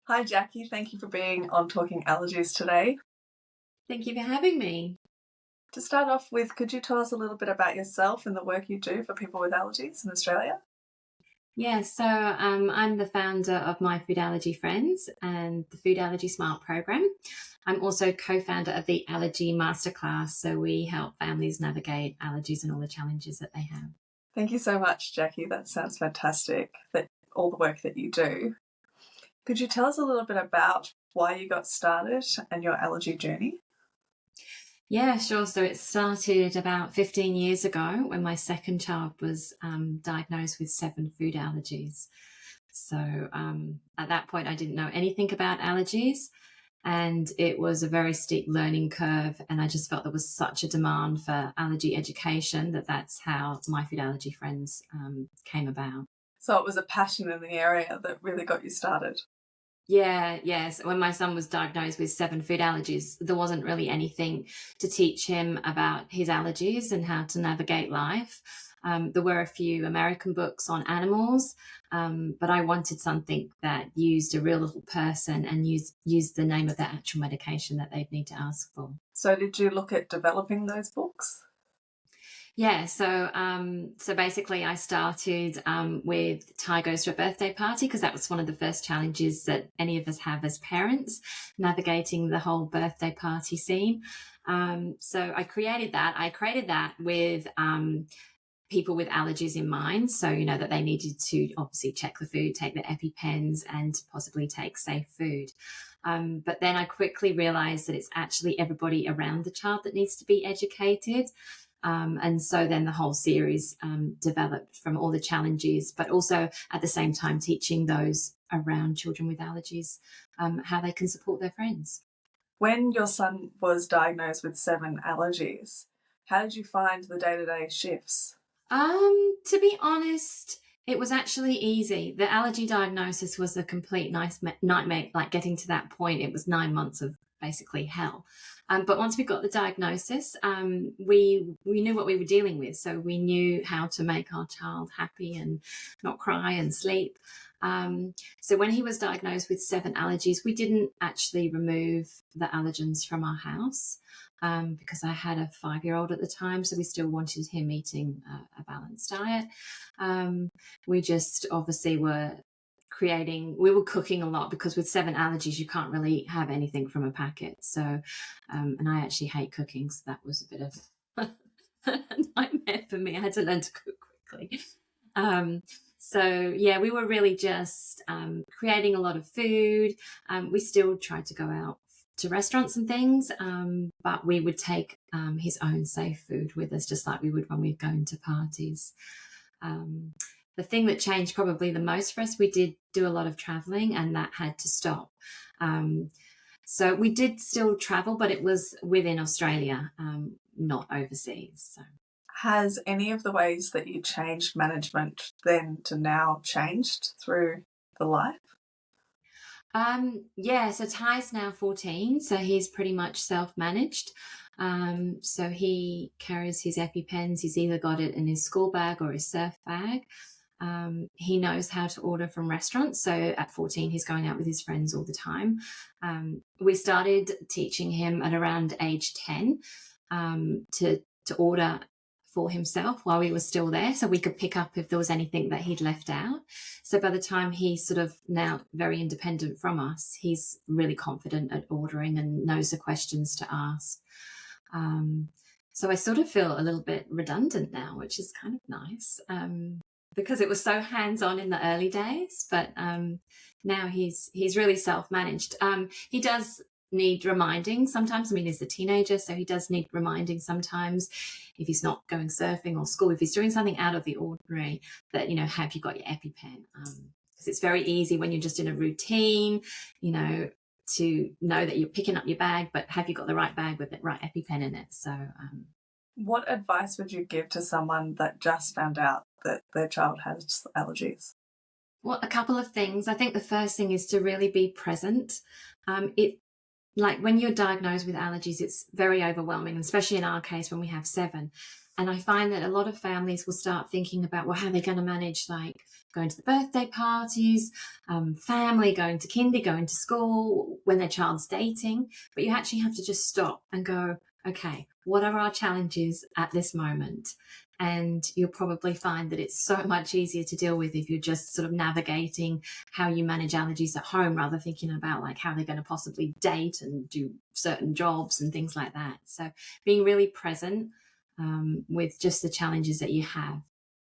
Hi Jackie, thank you for being on Talking Allergies today. Thank you for having me. To start off with, could you tell us a little bit about yourself and the work you do for people with allergies in Australia? Yeah, so I'm the founder of My Food Allergy Friends and the Food Allergy SMART Program. I'm also co-founder of the Allergy Masterclass, so we help families navigate allergies and all the challenges that they have. Thank you so much, Jackie. That sounds fantastic, all the work that you do. Could you tell us a little bit about why you got started and your allergy journey? Yeah, sure. So it started about 15 years ago when my second child was diagnosed with 7 food allergies. So at that point, I didn't know anything about allergies, and it was a very steep learning curve. And I just felt there was such a demand for allergy education that's how My Food Allergy Friends came about. So it was a passion in the area that really got you started. Yes. When my son was diagnosed with 7 food allergies, there wasn't really anything to teach him about his allergies and how to navigate life. There were a few American books on animals, but I wanted something that used a real little person and used the name of the actual medication that they'd need to ask for. So did you look at developing those books? Yeah, so basically I started with Ty Goes to a Birthday Party, because that was one of the first challenges that any of us have as parents, navigating the whole birthday party scene. So I created that. I created that with people with allergies in mind. So, that they needed to obviously check the food, take the EpiPens, and possibly take safe food. But then I quickly realized that it's actually everybody around the child that needs to be educated. And so then the whole series developed from all the challenges, but also at the same time teaching those around children with allergies how they can support their friends. When your son was diagnosed with 7 allergies, how did you find the day-to-day shifts? To be honest, it was actually easy. The allergy diagnosis was a complete nightmare. Like, getting to that point, it was 9 months of basically hell. But once we got the diagnosis, we knew what we were dealing with. So we knew how to make our child happy and not cry and sleep. So when he was diagnosed with 7 allergies, we didn't actually remove the allergens from our house because I had a 5-year-old at the time. So we still wanted him eating a balanced diet. We just obviously we were cooking a lot, because with 7 allergies, you can't really have anything from a packet. So, and I actually hate cooking, so that was a bit of a nightmare for me. I had to learn to cook quickly. So yeah, we were really just creating a lot of food. We still tried to go out to restaurants and things, but we would take his own safe food with us, just like we would when we'd go into parties. The thing that changed probably the most for us, we did do a lot of traveling, and that had to stop. So we did still travel, but it was within Australia, not overseas. So. Has any of the ways that you changed management then to now changed through the life? Yeah, so Ty's now 14, so he's pretty much self-managed. So he carries his EpiPens. He's either got it in his school bag or his surf bag. He knows how to order from restaurants. So at 14, he's going out with his friends all the time. We started teaching him at around age 10 to order for himself while we were still there, so we could pick up if there was anything that he'd left out. So by the time he's sort of now very independent from us, he's really confident at ordering and knows the questions to ask. So I sort of feel a little bit redundant now, which is kind of nice, because it was so hands-on in the early days, but now he's really self-managed. He does need reminding sometimes. I mean, he's a teenager, so he does need reminding sometimes if he's not going surfing or school, if he's doing something out of the ordinary, that, have you got your EpiPen? Because it's very easy when you're just in a routine, to know that you're picking up your bag, but have you got the right bag with the right EpiPen in it? So what advice would you give to someone that just found out that their child has allergies? Well, a couple of things. I think the first thing is to really be present. Like when you're diagnosed with allergies, it's very overwhelming, especially in our case when we have 7. And I find that a lot of families will start thinking about, well, how are they going to manage like going to the birthday parties, family, going to kinder, going to school, when their child's dating. But you actually have to just stop and go, okay, what are our challenges at this moment? And you'll probably find that it's so much easier to deal with if you're just sort of navigating how you manage allergies at home, rather than thinking about like how they're going to possibly date and do certain jobs and things like that. So being really present with just the challenges that you have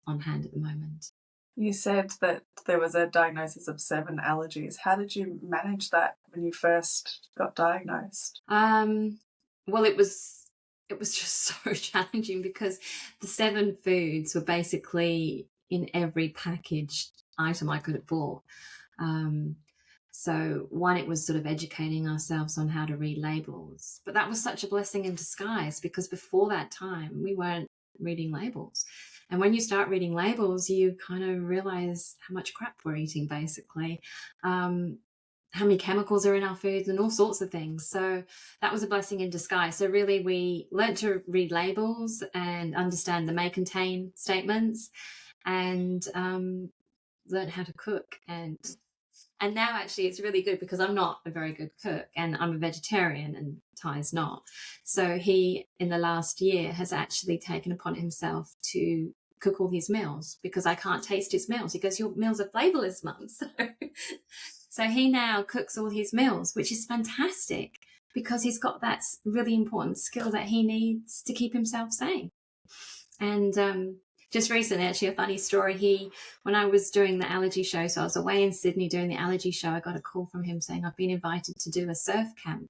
on hand at the moment. You said that there was a diagnosis of 7 allergies. How did you manage that when you first got diagnosed? Well, it was just so challenging because the 7 foods were basically in every packaged item I could have bought. So one, it was sort of educating ourselves on how to read labels. But that was such a blessing in disguise, because before that time, we weren't reading labels. And when you start reading labels, you kind of realize how much crap we're eating, basically, how many chemicals are in our foods and all sorts of things. So that was a blessing in disguise. So really we learned to read labels and understand the may contain statements, and learn how to cook. And now actually it's really good because I'm not a very good cook and I'm a vegetarian and Ty's not. So he, in the last year, has actually taken upon himself to cook all his meals because I can't taste his meals. He goes, your meals are flavourless, Mum. So he now cooks all his meals, which is fantastic because he's got that really important skill that he needs to keep himself sane. And just recently, actually, a funny story. When I was doing the allergy show, so I was away in Sydney doing the allergy show, I got a call from him saying, I've been invited to do a surf camp.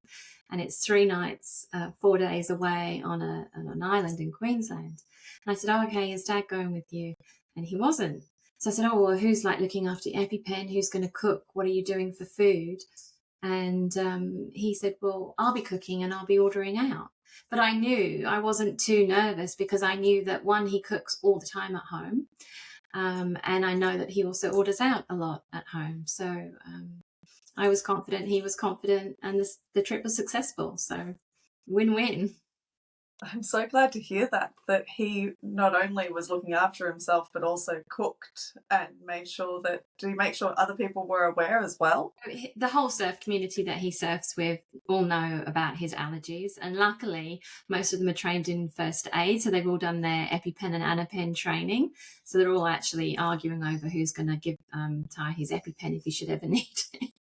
And it's 3 nights, 4 days away on an island in Queensland. And I said, oh, okay, is Dad going with you? And he wasn't. So I said, oh, well, who's like looking after EpiPen? Who's going to cook? What are you doing for food? And he said, well, I'll be cooking and I'll be ordering out. But I knew I wasn't too nervous because I knew that, one, he cooks all the time at home. And I know that he also orders out a lot at home. So I was confident, he was confident, and the trip was successful. So win-win. I'm so glad to hear that he not only was looking after himself, but also cooked and made sure that, did he make sure other people were aware as well? The whole surf community that he surfs with all know about his allergies. And luckily, most of them are trained in first aid. So they've all done their EpiPen and Anapen training. So they're all actually arguing over who's going to give Ty his EpiPen if he should ever need it.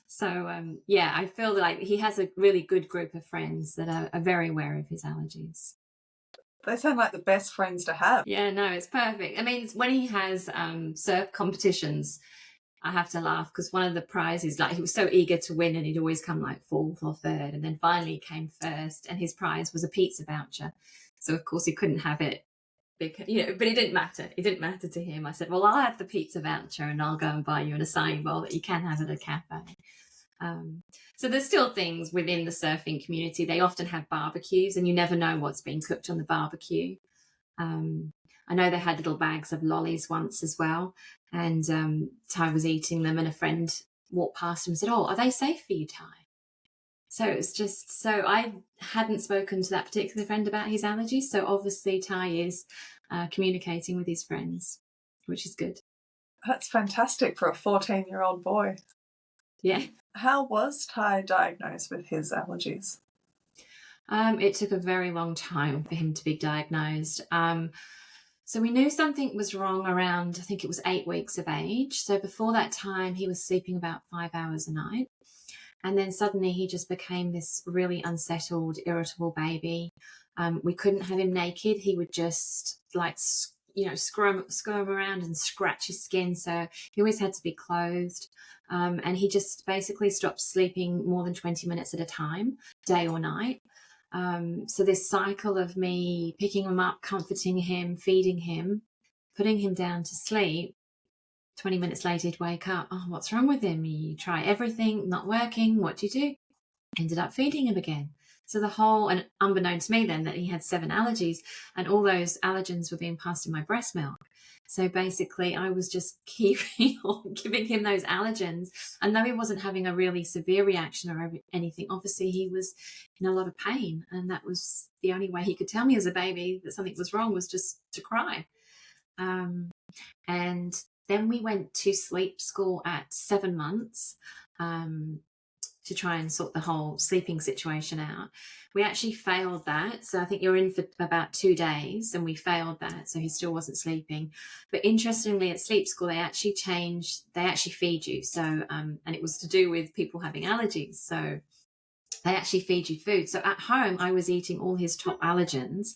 So, yeah, I feel like he has a really good group of friends that are very aware of his allergies. They sound like the best friends to have. Yeah, no, it's perfect. I mean, when he has surf competitions, I have to laugh because one of the prizes, like, he was so eager to win and he'd always come like 4th or 3rd, and then finally he came 1st, and his prize was a pizza voucher. So, of course, he couldn't have it. But it didn't matter. It didn't matter to him. I said, well, I'll have the pizza voucher and I'll go and buy you an acai bowl that you can have at a cafe. So there's still things within the surfing community. They often have barbecues and you never know what's being cooked on the barbecue. I know they had little bags of lollies once as well, and Ty was eating them and a friend walked past him and said, oh, are they safe for you, Ty? So it was just, so I hadn't spoken to that particular friend about his allergies. So obviously Ty is communicating with his friends, which is good. That's fantastic for a 14-year-old boy. Yeah. How was Ty diagnosed with his allergies? It took a very long time for him to be diagnosed. So we knew something was wrong around, I think it was 8 weeks of age. So before that time, he was sleeping about 5 hours a night. And then suddenly he just became this really unsettled, irritable baby. We couldn't have him naked. He would just like, squirm around and scratch his skin. So he always had to be clothed. And he just basically stopped sleeping more than 20 minutes at a time, day or night. So this cycle of me picking him up, comforting him, feeding him, putting him down to sleep, 20 minutes later he'd wake up. Oh, what's wrong with him? You try everything, not working. What do you do? Ended up feeding him again. So the whole, and unbeknown to me then, that he had 7 allergies, and all those allergens were being passed in my breast milk. So basically I was just keeping on giving him those allergens, and though he wasn't having a really severe reaction or anything, obviously he was in a lot of pain, and that was the only way he could tell me as a baby that something was wrong, was just to cry. And then we went to sleep school at 7 months to try and sort the whole sleeping situation out. We actually failed that. So I think you're in for about 2 days, and we failed that. So he still wasn't sleeping. But interestingly, at sleep school, they actually feed you. So, and it was to do with people having allergies. So they actually feed you food. So at home, I was eating all his top allergens.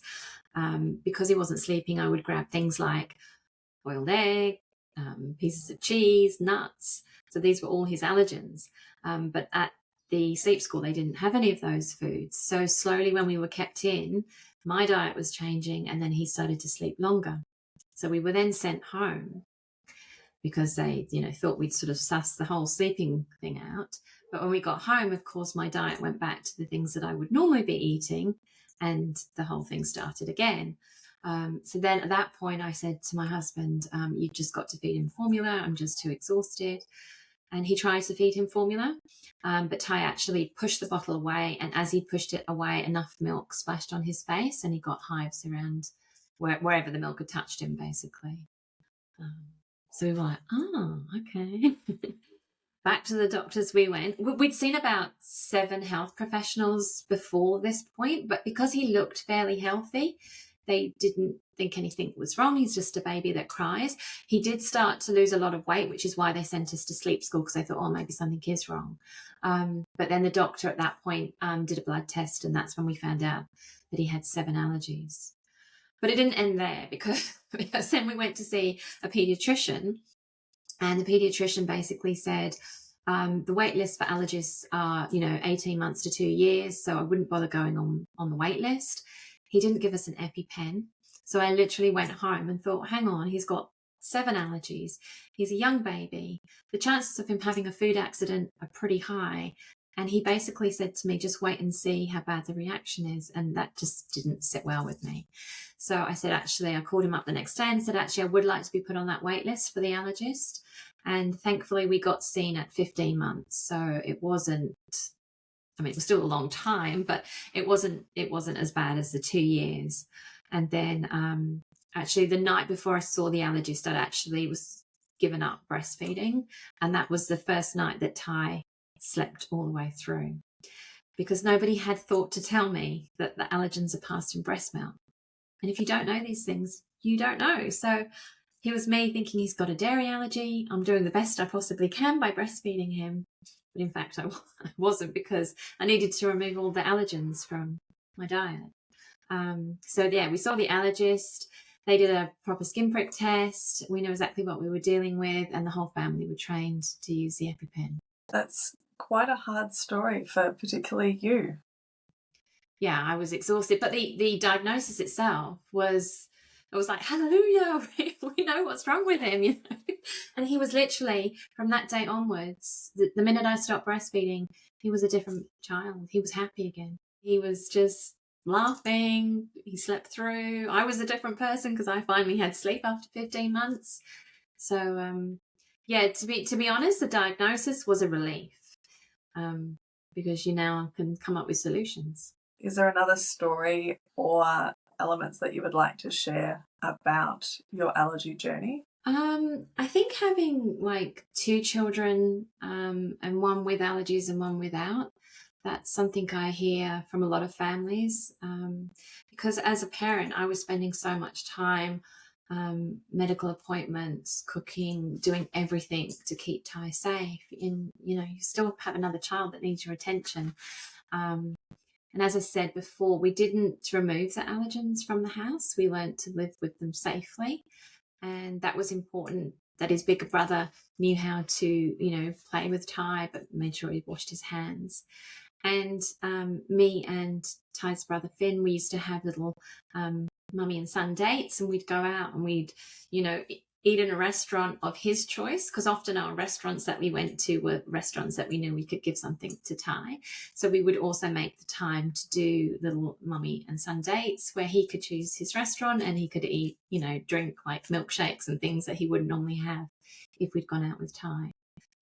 Because he wasn't sleeping, I would grab things like boiled egg, pieces of cheese, nuts. So these were all his allergens. But at the sleep school, they didn't have any of those foods. So slowly, when we were kept in, my diet was changing, and then he started to sleep longer. So we were then sent home because they, thought we'd sort of suss the whole sleeping thing out. But when we got home, of course, my diet went back to the things that I would normally be eating, and the whole thing started again. So then at that point, I said to my husband, you've just got to feed him formula. I'm just too exhausted. And he tried to feed him formula, but Ty actually pushed the bottle away. And as he pushed it away, enough milk splashed on his face, and he got hives around wherever the milk had touched him, basically. So we were like, oh, okay. Back to the doctors we went. We'd seen about 7 health professionals before this point, but because he looked fairly healthy, they didn't think anything was wrong. He's just a baby that cries. He did start to lose a lot of weight, which is why they sent us to sleep school, because they thought, oh, maybe something is wrong. But then the doctor at that point did a blood test, and that's when we found out that he had 7 allergies. But it didn't end there, because then we went to see a paediatrician, and the paediatrician basically said, the wait list for allergies are, 18 months to 2 years, so I wouldn't bother going on the wait list. He didn't give us an EpiPen. So I literally went home and thought, hang on, he's got 7 allergies. He's a young baby. The chances of him having a food accident are pretty high. And he basically said to me, just wait and see how bad the reaction is. And that just didn't sit well with me. So I said, actually, I called him up the next day and said, actually, I would like to be put on that wait list for the allergist. And thankfully, we got seen at 15 months. So it wasn't, it was still a long time, but it wasn't as bad as the 2 years. And then actually the night before I saw the allergist, I actually was given up breastfeeding. And that was the first night that Ty slept all the way through, because nobody had thought to tell me that the allergens are passed in breast milk. And if you don't know these things, you don't know. So here was me thinking he's got a dairy allergy. I'm doing the best I possibly can by breastfeeding him. But in fact, I wasn't, because I needed to remove all the allergens from my diet. So yeah, we saw the allergist. They did a proper skin prick test. We knew exactly what we were dealing with, and the whole family were trained to use the EpiPen. That's quite a hard story for particularly you. Yeah, I was exhausted. But the diagnosis itself was, it was like, hallelujah, we know what's wrong with him, And he was literally, from that day onwards, the minute I stopped breastfeeding, he was a different child. He was happy again. He was just laughing. He slept through. I was a different person because I finally had sleep after 15 months. So, yeah, to be honest, the diagnosis was a relief, because you now can come up with solutions. Is there another story or elements that you would like to share about your allergy journey? I think having 2 children, and one with allergies and one without, that's something I hear from a lot of families, because as a parent, I was spending so much time, medical appointments, cooking, doing everything to keep Ty safe. And, you still have another child that needs your attention. And as I said before, we didn't remove the allergens from the house. We learned to live with them safely. And that was important, that his bigger brother knew how to, play with Ty, but made sure he washed his hands. And me and Ty's brother Finn, we used to have little mummy and son dates, and we'd go out and we'd, eat in a restaurant of his choice, because often our restaurants that we went to were restaurants that we knew we could give something to Ty. So we would also make the time to do little mummy and son dates where he could choose his restaurant and he could eat, drink like milkshakes and things that he wouldn't normally have if we'd gone out with Ty.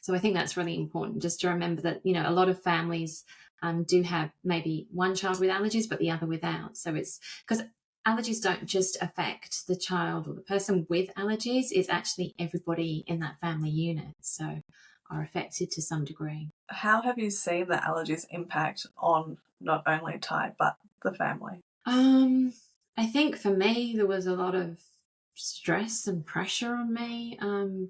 So I think that's really important, just to remember that, a lot of families do have maybe one child with allergies, but the other without. So it's because allergies don't just affect the child or the person with allergies, it's actually everybody in that family unit, so are affected to some degree. How have you seen the allergies impact on not only Ty, but the family? I think for me, there was a lot of stress and pressure on me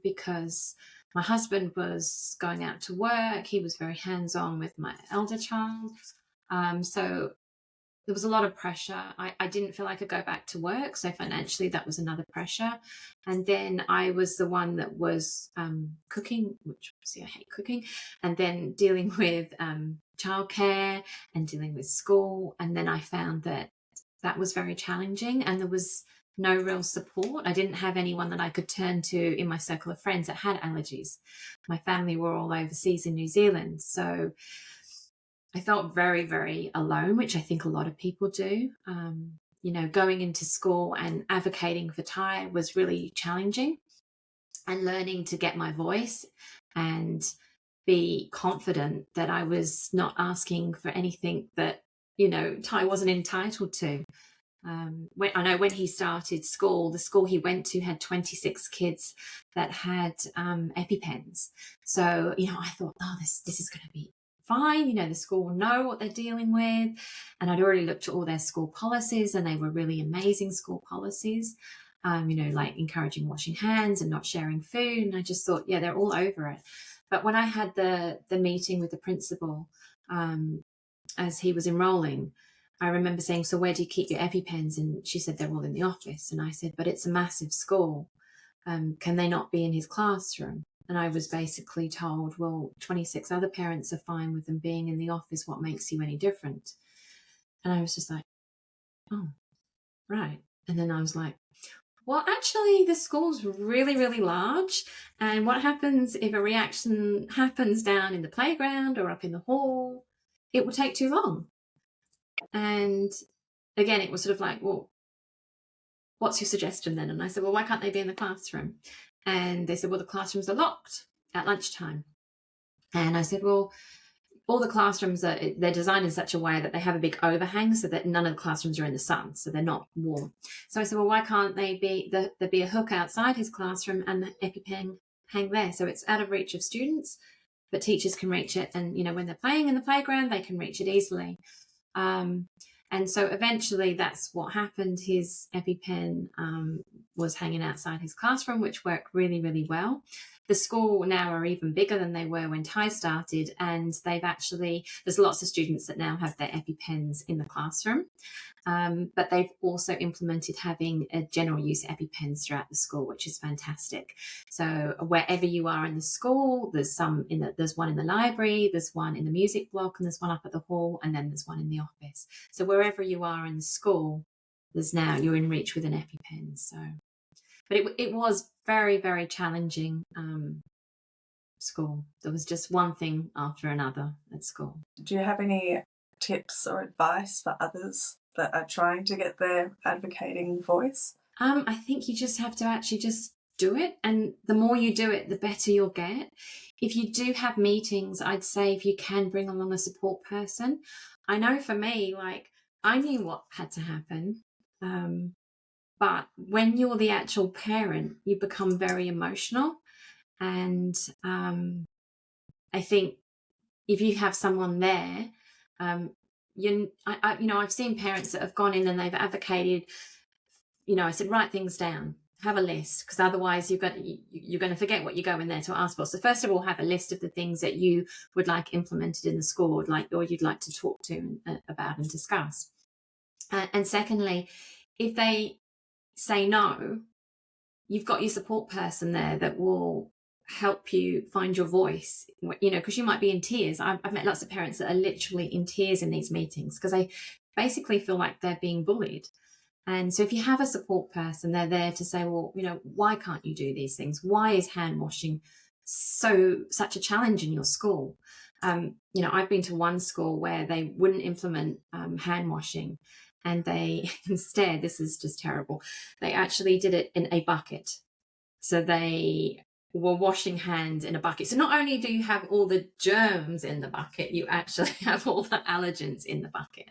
because my husband was going out to work. He was very hands-on with my elder child. So there was a lot of pressure. I didn't feel I could go back to work. So financially, that was another pressure. And then I was the one that was cooking, which obviously I hate cooking, and then dealing with childcare and dealing with school. And then I found that was very challenging and there was no real support. I didn't have anyone that I could turn to in my circle of friends that had allergies. My family were all overseas in New Zealand. So I felt very, very alone, which I think a lot of people do. Going into school and advocating for Ty was really challenging, and learning to get my voice and be confident that I was not asking for anything that, Ty wasn't entitled to. When he started school, the school he went to had 26 kids that had EpiPens. So, I thought, this is going to be fine. The school will know what they're dealing with. And I'd already looked at all their school policies and they were really amazing school policies, like encouraging washing hands and not sharing food. And I just thought, yeah, they're all over it. But when I had the meeting with the principal as he was enrolling, I remember saying, so where do you keep your EpiPens? And she said, they're all in the office. And I said, but it's a massive school. Can they not be in his classroom? And I was basically told, well, 26 other parents are fine with them being in the office. What makes you any different? And I was just like, oh, right. And then I was like, well, actually, the school's really, really large. And what happens if a reaction happens down in the playground or up in the hall? It will take too long. And again, it was sort of like, well, what's your suggestion then? And I said, well, why can't they be in the classroom? And they said, well, the classrooms are locked at lunchtime. And I said, well, all the classrooms they're designed in such a way that they have a big overhang so that none of the classrooms are in the sun, so they're not warm. So I said, well, why can't there be a hook outside his classroom and the EpiPen hang there? So it's out of reach of students, but teachers can reach it. And, when they're playing in the playground, they can reach it easily. And so eventually that's what happened. His EpiPen was hanging outside his classroom, which worked really, really well. The school now are even bigger than they were when Ty started, and there's lots of students that now have their EpiPens in the classroom. But they've also implemented having a general use EpiPens throughout the school, which is fantastic. So wherever you are in the school, there's one in the library, there's one in the music block, and there's one up at the hall, and then there's one in the office. So wherever you are in the school, you're in reach with an EpiPen. So, but it was very, very challenging school. There was just one thing after another at school. Do you have any tips or advice for others that are trying to get their advocating voice? I think you just have to actually just do it. And the more you do it, the better you'll get. If you do have meetings, I'd say if you can bring along a support person. I know for me, I knew what had to happen. But when you're the actual parent, you become very emotional. And I think if you have someone there, I've seen parents that have gone in and they've advocated, I said, write things down, have a list, because otherwise you're going to forget what you go in there to ask for. So first of all, have a list of the things that you would like implemented in the school, or you'd like to talk to about and discuss. And secondly, if they say no, you've got your support person there that will help you find your voice, because you might be in tears. I've met lots of parents that are literally in tears in these meetings because they basically feel like they're being bullied. And so if you have a support person, they're there to say, well, why can't you do these things? Why is hand washing such a challenge in your school? I've been to one school where they wouldn't implement hand washing, and they instead, this is just terrible, they actually did it in a bucket. So they were washing hands in a bucket. So not only do you have all the germs in the bucket, you actually have all the allergens in the bucket.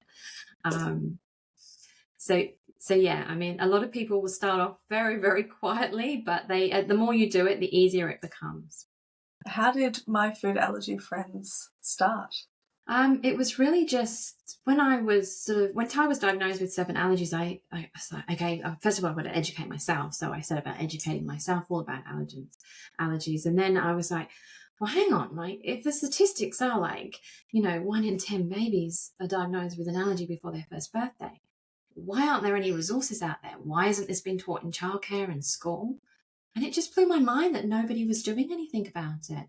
So yeah, I mean, a lot of people will start off very, very quietly, but the more you do it, the easier it becomes. How did My Food Allergy Friends start? It was really just when I was when Ty was diagnosed with 7 allergies, I was like, okay, first of all, I've got to educate myself. So I set about educating myself all about allergies. And then I was like, well, hang on, like if the statistics are like, 1 in 10 babies are diagnosed with an allergy before their first birthday, why aren't there any resources out there? Why isn't this being taught in childcare and school? And it just blew my mind that nobody was doing anything about it.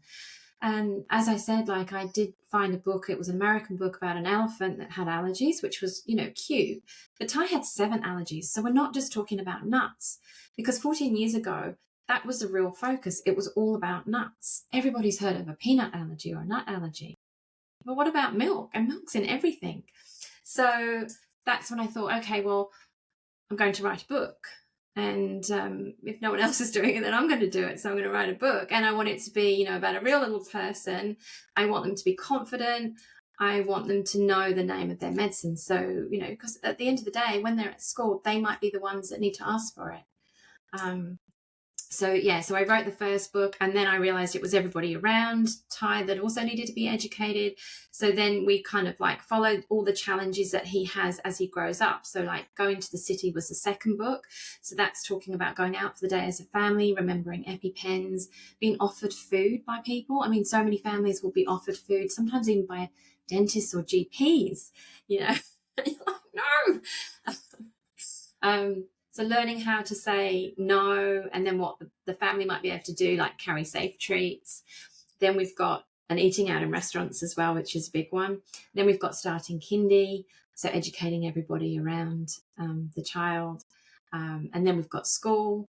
And as I said, like I did find a book, it was an American book about an elephant that had allergies, which was, cute. But Ty had 7 allergies. So we're not just talking about nuts, because 14 years ago, that was the real focus. It was all about nuts. Everybody's heard of a peanut allergy or a nut allergy. But what about milk? And milk's in everything. So that's when I thought, okay, well, I'm going to write a book. And if no one else is doing it, then I'm going to do it. So I'm going to write a book. And I want it to be, about a real little person. I want them to be confident. I want them to know the name of their medicine. So, because at the end of the day, when they're at school, they might be the ones that need to ask for it. So I wrote the first book, and then I realized it was everybody around Ty that also needed to be educated. So then we kind of like followed all the challenges that he has as he grows up. So like Going to the City was the second book. So that's talking about going out for the day as a family, remembering EpiPens, being offered food by people. I mean, so many families will be offered food, sometimes even by dentists or GPs, You're like, no. So learning how to say no, and then what the family might be able to do, like carry safe treats. Then we've got an eating out in restaurants as well, which is a big one. Then we've got starting kindy, so educating everybody around the child. And then we've got school.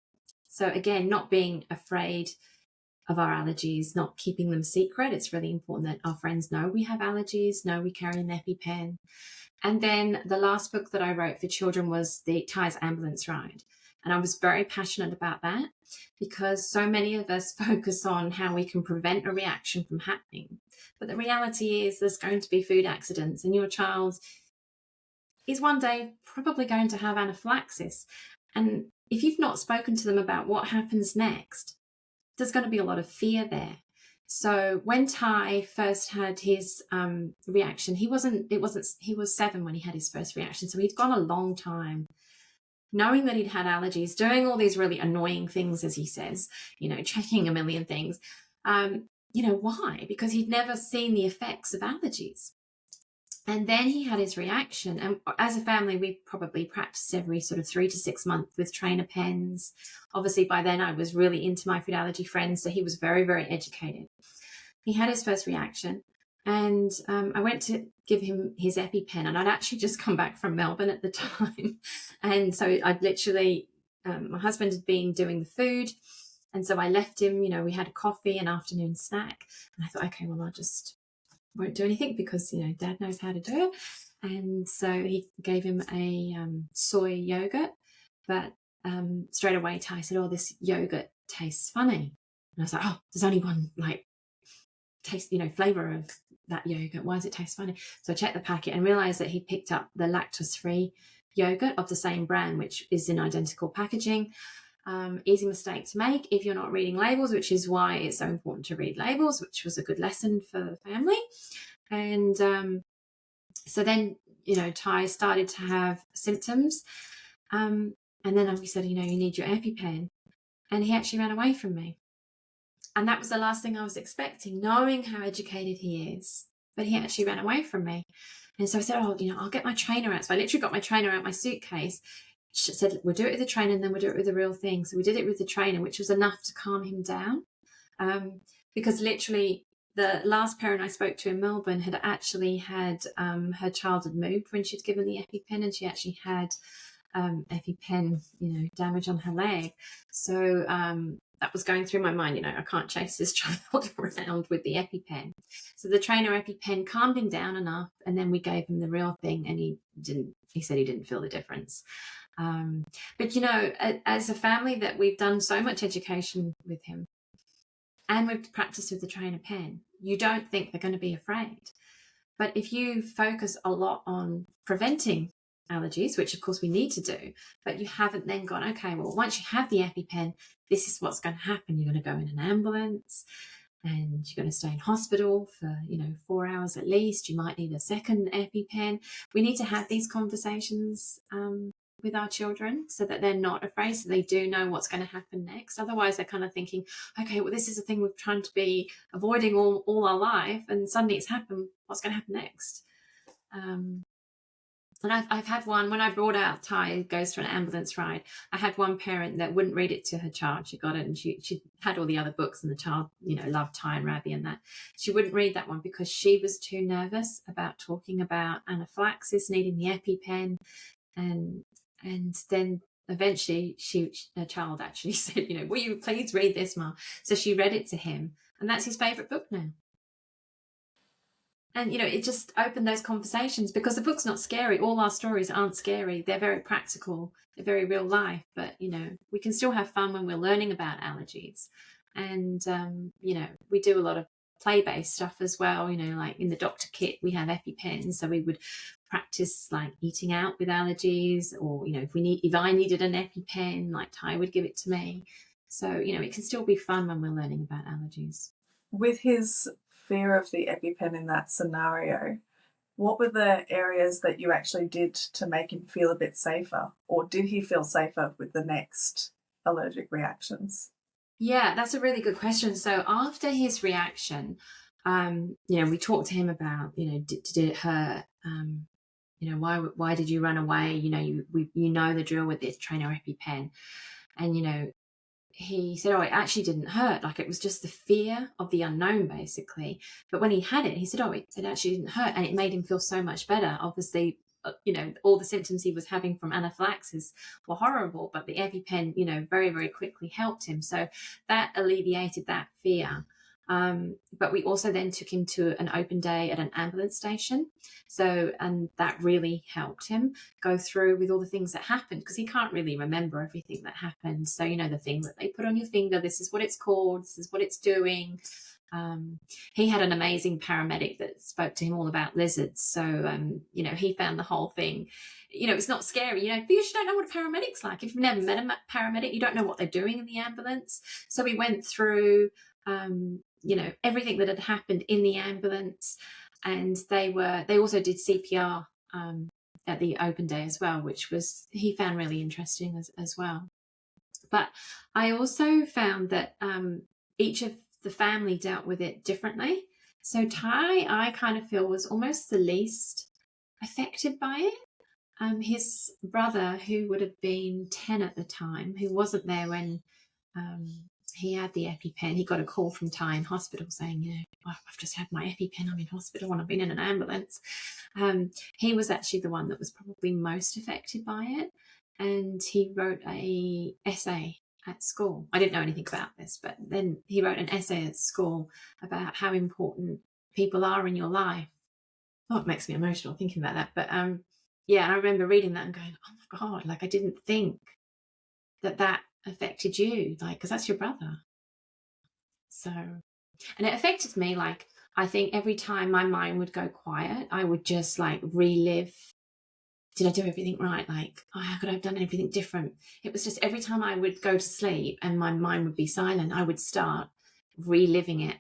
So again, not being afraid of our allergies, not keeping them secret. It's really important that our friends know we have allergies, know we carry an EpiPen. And then the last book that I wrote for children was Ty's Ambulance Ride. And I was very passionate about that because so many of us focus on how we can prevent a reaction from happening. But the reality is there's going to be food accidents, and your child is one day probably going to have anaphylaxis. And if you've not spoken to them about what happens next, there's going to be a lot of fear there. So when Ty first had his reaction, he was 7 when he had his first reaction. So he'd gone a long time knowing that he'd had allergies, doing all these really annoying things, as he says, checking a million things. Why? Because he'd never seen the effects of allergies. And then he had his reaction. And as a family, we probably practiced every sort of 3 to 6 months with trainer pens. Obviously, by then I was really into My Food Allergy Friends, so he was very, very educated. He had his first reaction, and I went to give him his EpiPen, and I'd actually just come back from Melbourne at the time. And so I'd literally, my husband had been doing the food, and so I left him, we had a coffee, an afternoon snack, and I thought, okay, well, I just won't do anything because, Dad knows how to do it. And so he gave him a soy yogurt, but straight away Ty said, oh, this yogurt tastes funny. And I was like, oh, there's only one taste, flavour of that yogurt. Why does it taste funny? So I checked the packet and realised that he picked up the lactose-free yogurt of the same brand, which is in identical packaging. Easy mistake to make if you're not reading labels, which is why it's so important to read labels, which was a good lesson for the family. And so then, Ty started to have symptoms. And then we said, you need your EpiPen. And he actually ran away from me. And that was the last thing I was expecting, knowing how educated he is. But he actually ran away from me. And so I said, oh, I'll get my trainer out. So I literally got my trainer out my suitcase. She said, we'll do it with the trainer and then we'll do it with the real thing. So we did it with the trainer, which was enough to calm him down. Because literally the last parent I spoke to in Melbourne had actually had her child had moved when she'd given the EpiPen, and she actually had EpiPen, damage on her leg. So that was going through my mind, I can't chase this child around with the EpiPen. So the trainer EpiPen calmed him down enough, and then we gave him the real thing, and he said he didn't feel the difference. But, as a family that we've done so much education with him, and we've practiced with the trainer pen, you don't think they're going to be afraid. But if you focus a lot on preventing allergies, which of course we need to do, but you haven't then gone, okay, well, once you have the EpiPen, this is what's going to happen. You're going to go in an ambulance and you're going to stay in hospital for, 4 hours at least. You might need a second EpiPen. We need to have these conversations with our children so that they're not afraid, so they do know what's going to happen next. Otherwise, they're kind of thinking, okay, well, this is a thing we've tried to be avoiding all our life, and suddenly it's happened. What's going to happen next? And I've had one, when I brought out Ty goes for an ambulance ride, I had one parent that wouldn't read it to her child. She got it and she had all the other books, and the child, loved Ty and Rabbi and that. She wouldn't read that one because she was too nervous about talking about anaphylaxis, needing the EpiPen. And then eventually her child actually said, will you please read this, Ma? So she read it to him, and that's his favourite book now. And, it just opened those conversations, because the book's not scary. All our stories aren't scary. They're very practical. They're very real life. But, we can still have fun when we're learning about allergies. And, we do a lot of play-based stuff as well. Like in the doctor kit, we have EpiPens. So we would practice like eating out with allergies, or, if I needed an EpiPen, like Ty would give it to me. So, it can still be fun when we're learning about allergies. With his fear of the EpiPen in that scenario, what were the areas that you actually did to make him feel a bit safer? Or did he feel safer with the next allergic reactions? Yeah, that's a really good question. So after his reaction, we talked to him about, did it hurt? Why did you run away? You know the drill with this trainer EpiPen. And, he said, it actually didn't hurt. Like, it was just the fear of the unknown, basically. But when he had it, he said, it actually didn't hurt. And it made him feel so much better. Obviously, all the symptoms he was having from anaphylaxis were horrible, but the EpiPen, very, very quickly helped him. So that alleviated that fear. But we also then took him to an open day at an ambulance station. And that really helped him go through with all the things that happened, because he can't really remember everything that happened. So, the thing that they put on your finger, this is what it's called, this is what it's doing. He had an amazing paramedic that spoke to him all about lizards. So, he found the whole thing, it's not scary, because you don't know what a paramedic's like. If you've never met a paramedic, you don't know what they're doing in the ambulance. So we went through, everything that had happened in the ambulance, and they also did CPR at the open day as well, which he found really interesting as well. But I also found that each of the family dealt with it differently. So Ty, I kind of feel, was almost the least affected by it. His brother, who would have been 10 at the time, who wasn't there when he had the EpiPen, he got a call from Ty in hospital saying, I've just had my EpiPen, I'm in hospital and I've been in an ambulance. He was actually the one that was probably most affected by it. And he wrote an essay at school. I didn't know anything about this, but then he wrote an essay at school about how important people are in your life. Oh, it makes me emotional thinking about that. But and I remember reading that and going, oh my God, like, I didn't think that affected you, like, because that's your brother. So, and it affected me, like, I think every time my mind would go quiet, I would just like relive, did I do everything right? Like, how could I have done anything different? It was just every time I would go to sleep and my mind would be silent, I would start reliving it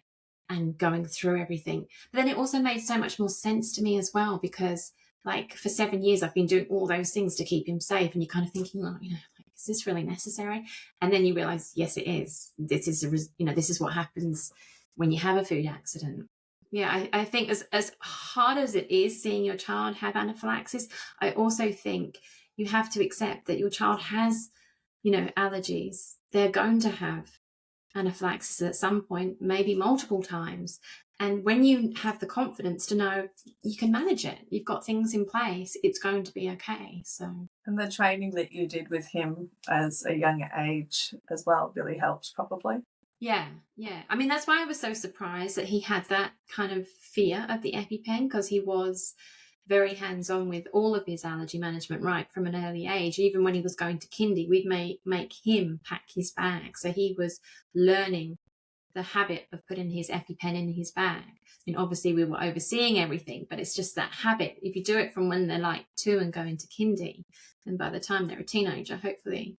and going through everything. But then it also made so much more sense to me as well, because like for 7 years I've been doing all those things to keep him safe, and you're kind of thinking, well, is this really necessary? And then you realize, yes, it is. This is what happens when you have a food accident. Yeah, I think as hard as it is seeing your child have anaphylaxis, I also think you have to accept that your child has, allergies. They're going to have anaphylaxis at some point, maybe multiple times. And when you have the confidence to know you can manage it, you've got things in place, it's going to be okay. So And the training that you did with him as a younger age as well really helped, probably. Yeah. I mean, that's why I was so surprised that he had that kind of fear of the EpiPen, because he was very hands-on with all of his allergy management right from an early age. Even when he was going to kindy, we'd make him pack his bag. So he was learning the habit of putting his EpiPen in his bag. I mean, obviously we were overseeing everything, but it's just that habit. If you do it from when they're like 2 and go into kindy, then by the time they're a teenager, hopefully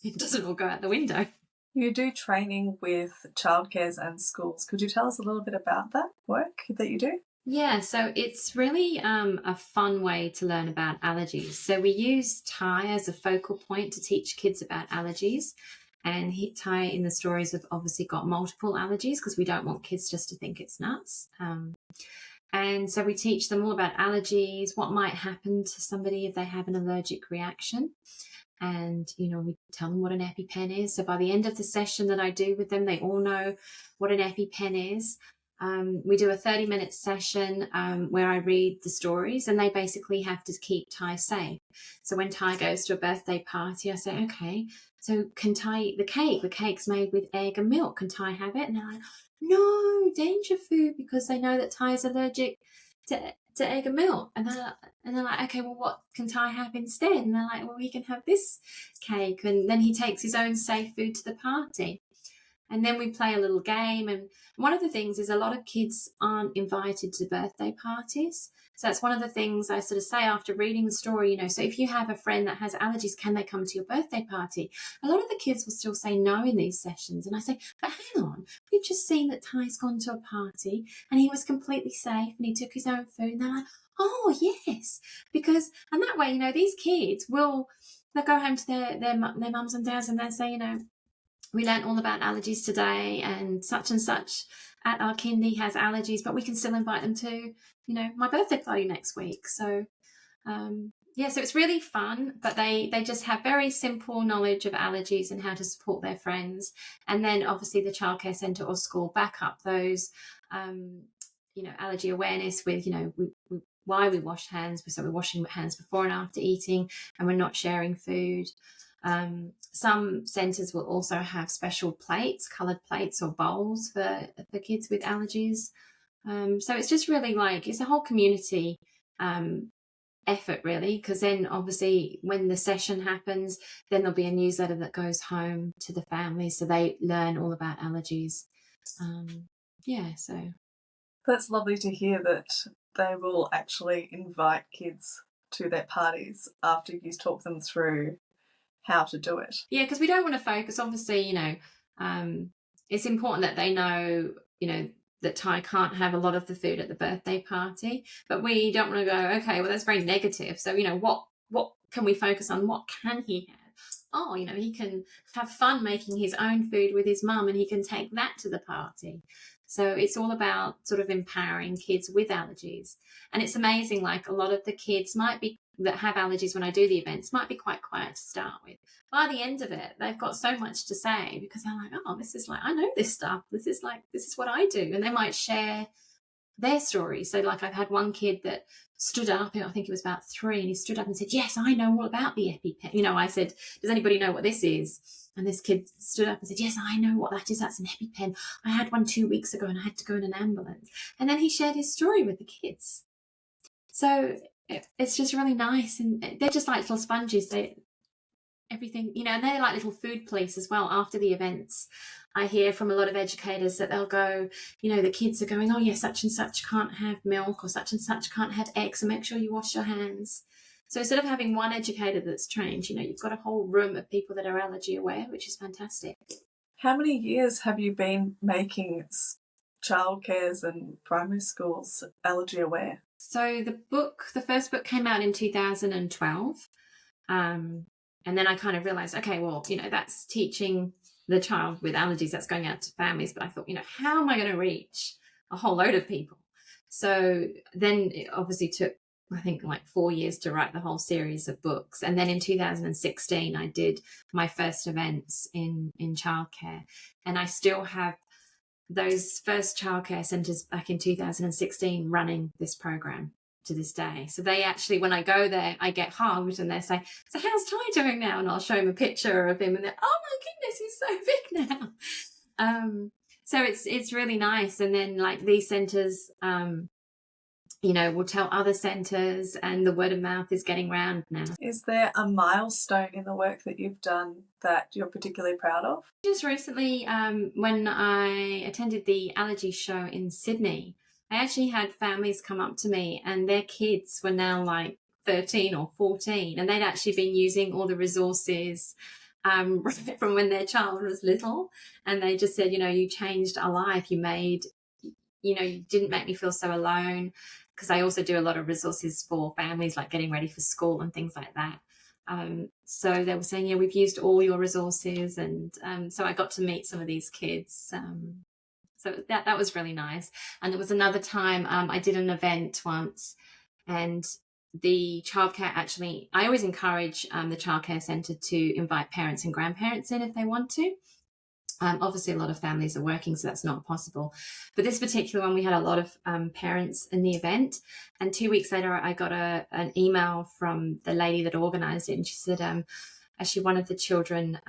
it doesn't all go out the window. You do training with childcares and schools. Could you tell us a little bit about that work that you do? Yeah, so it's really a fun way to learn about allergies. So we use Ty as a focal point to teach kids about allergies. And Ty in the stories have obviously got multiple allergies because we don't want kids just to think it's nuts. And so we teach them all about allergies, what might happen to somebody if they have an allergic reaction. And, we tell them what an EpiPen is. So by the end of the session that I do with them, they all know what an EpiPen is. We do a 30-minute session where I read the stories, and they basically have to keep Ty safe. So when Ty goes to a birthday party, I say, okay, so can Ty eat the cake? The cake's made with egg and milk. Can Ty have it? And they're like, no, danger food, because they know that Ty is allergic to egg and milk. And they're like, okay, well, what can Ty have instead? And they're like, well, he can have this cake. And then he takes his own safe food to the party. And then we play a little game. And one of the things is a lot of kids aren't invited to birthday parties. So that's one of the things I sort of say after reading the story, so if you have a friend that has allergies, can they come to your birthday party? A lot of the kids will still say no in these sessions. And I say, but hang on, we've just seen that Ty's gone to a party and he was completely safe and he took his own food. And they're like, oh, yes. And that way, these kids they'll go home to their mums and dads and they'll say, we learned all about allergies today and such at our kindy has allergies, but we can still invite them to, my birthday party next week. So, so it's really fun, but they just have very simple knowledge of allergies and how to support their friends. And then obviously the childcare centre or school back up those, allergy awareness with, why we wash hands. So we're washing hands before and after eating, and we're not sharing food. Some centres will also have special plates, coloured plates or bowls for kids with allergies. So it's just really it's a whole community effort, really, because then obviously when the session happens, then there'll be a newsletter that goes home to the family so they learn all about allergies. So. That's lovely to hear that they will actually invite kids to their parties after you talk them through how to do it. Yeah, because we don't want to focus, obviously, it's important that they know, that Ty can't have a lot of the food at the birthday party, but we don't want to go, okay, well, that's very negative. So, what can we focus on? What can he have? Oh, he can have fun making his own food with his mum and he can take that to the party. So it's all about sort of empowering kids with allergies. And it's amazing, a lot of the kids that have allergies when I do the events might be quite quiet to start with. By the end of it, they've got so much to say because they're like, oh, this is I know this stuff. This is what I do. And they might share their stories. So I've had one kid that stood up, I think he was about 3, and he stood up and said, yes, I know all about the EpiPen. I said, does anybody know what this is? And this kid stood up and said, yes, I know what that is. That's an EpiPen. I had one 2 weeks ago and I had to go in an ambulance. And then he shared his story with the kids. So it's just really nice. And they're just like little sponges. Everything, and they're like little food police as well. After the events, I hear from a lot of educators that they'll go, the kids are going, oh, yeah, such and such can't have milk or such and such can't have eggs, so make sure you wash your hands. So instead of having one educator that's trained, you've got a whole room of people that are allergy aware, which is fantastic. How many years have you been making childcares and primary schools allergy aware? So the first book came out in 2012. And then I kind of realised, okay, well, that's teaching the child with allergies, that's going out to families. But I thought, how am I going to reach a whole load of people? So then it obviously took, I think, 4 years to write the whole series of books. And then in 2016, I did my first events in childcare. And I still have those first childcare centres back in 2016 running this program. to this day. So they actually, when I go there, I get hugged and they say, so how's Ty doing now? And I'll show them a picture of him and they're, oh my goodness, he's so big now. So it's really nice. And then like these centres, you know, we'll tell other centres and the word of mouth is getting round now. Is there a milestone in the work that you've done that you're particularly proud of? Just recently, when I attended the Allergy show in Sydney, I actually had families come up to me and their kids were now like 13 or 14 and they'd actually been using all the resources right from when their child was little. And they just said, you know, you changed our life. You made, you know, you didn't make me feel so alone. Because I also do a lot of resources for families, like getting ready for school and things like that. So they were saying, yeah, we've used all your resources. And so I got to meet some of these kids. So that was really nice. And there was another time I did an event once and the childcare actually, I always encourage the childcare centre to invite parents and grandparents in if they want to. Obviously, a lot of families are working, so that's not possible. But this particular one, we had a lot of parents in the event. And 2 weeks later, I got an email from the lady that organised it. And she said, actually, one of the children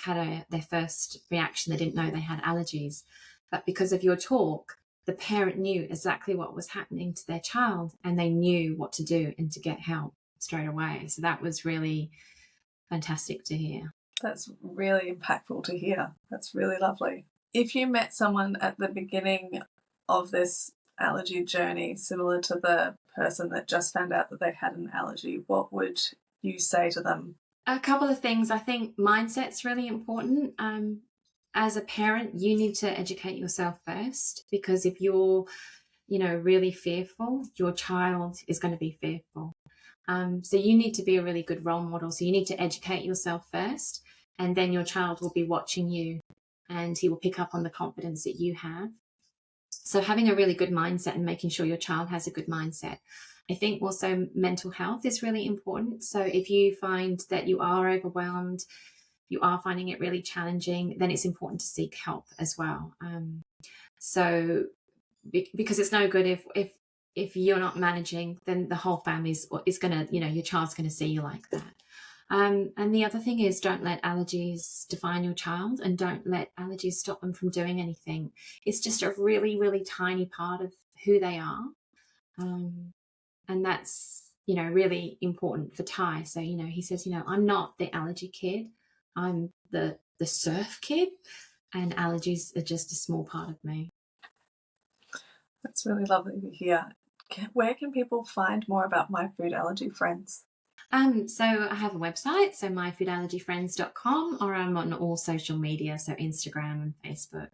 had their first reaction. They didn't know they had allergies. But because of your talk, the parent knew exactly what was happening to their child and they knew what to do and to get help straight away. So that was really fantastic to hear. That's really impactful to hear. That's really lovely. If you met someone at the beginning of this allergy journey, similar to the person that just found out that they had an allergy, what would you say to them? A couple of things. I think mindset's really important. As a parent, you need to educate yourself first, because if you're, you know, really fearful, your child is going to be fearful. So you need to be a really good role model. So you need to educate yourself first, and then your child will be watching you and he will pick up on the confidence that you have. So having a really good mindset and making sure your child has a good mindset. I think also mental health is really important. So if you find that you are overwhelmed, you are finding it really challenging, then it's important to seek help as well. So because it's no good if you're not managing, then the whole family is going to, you know, your child's going to see you like that. And the other thing is, don't let allergies define your child and don't let allergies stop them from doing anything. It's just a really, really tiny part of who they are. And that's, you know, really important for Ty. So, you know, he says, you know, I'm not the allergy kid. I'm the surf kid, and allergies are just a small part of me. That's really lovely to hear. Where can people find more about My Food Allergy Friends? So I have a website, so myfoodallergyfriends.com, or I'm on all social media, so Instagram and Facebook.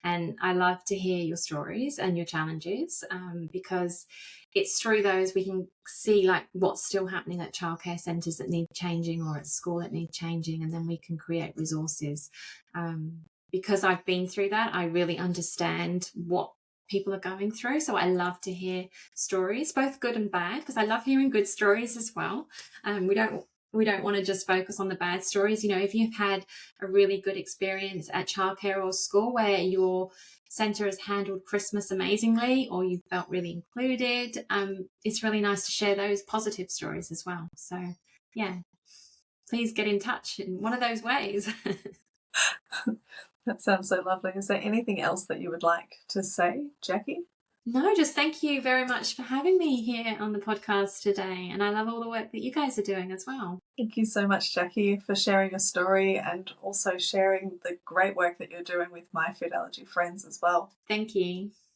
And I love to hear your stories and your challenges, because it's through those we can see like what's still happening at childcare centres that need changing, or at school that need changing, and then we can create resources. Because I've been through that, I really understand what people are going through. So I love to hear stories, both good and bad, because I love hearing good stories as well. We don't want to just focus on the bad stories. You know, if you've had a really good experience at childcare or school where your centre has handled Christmas amazingly, or you felt really included, it's really nice to share those positive stories as well. So yeah, please get in touch in one of those ways. That sounds so lovely. Is there anything else that you would like to say, Jackie? No, just thank you very much for having me here on the podcast today. And I love all the work that you guys are doing as well. Thank you so much, Jackie, for sharing your story and also sharing the great work that you're doing with My Food Allergy Friends as well. Thank you.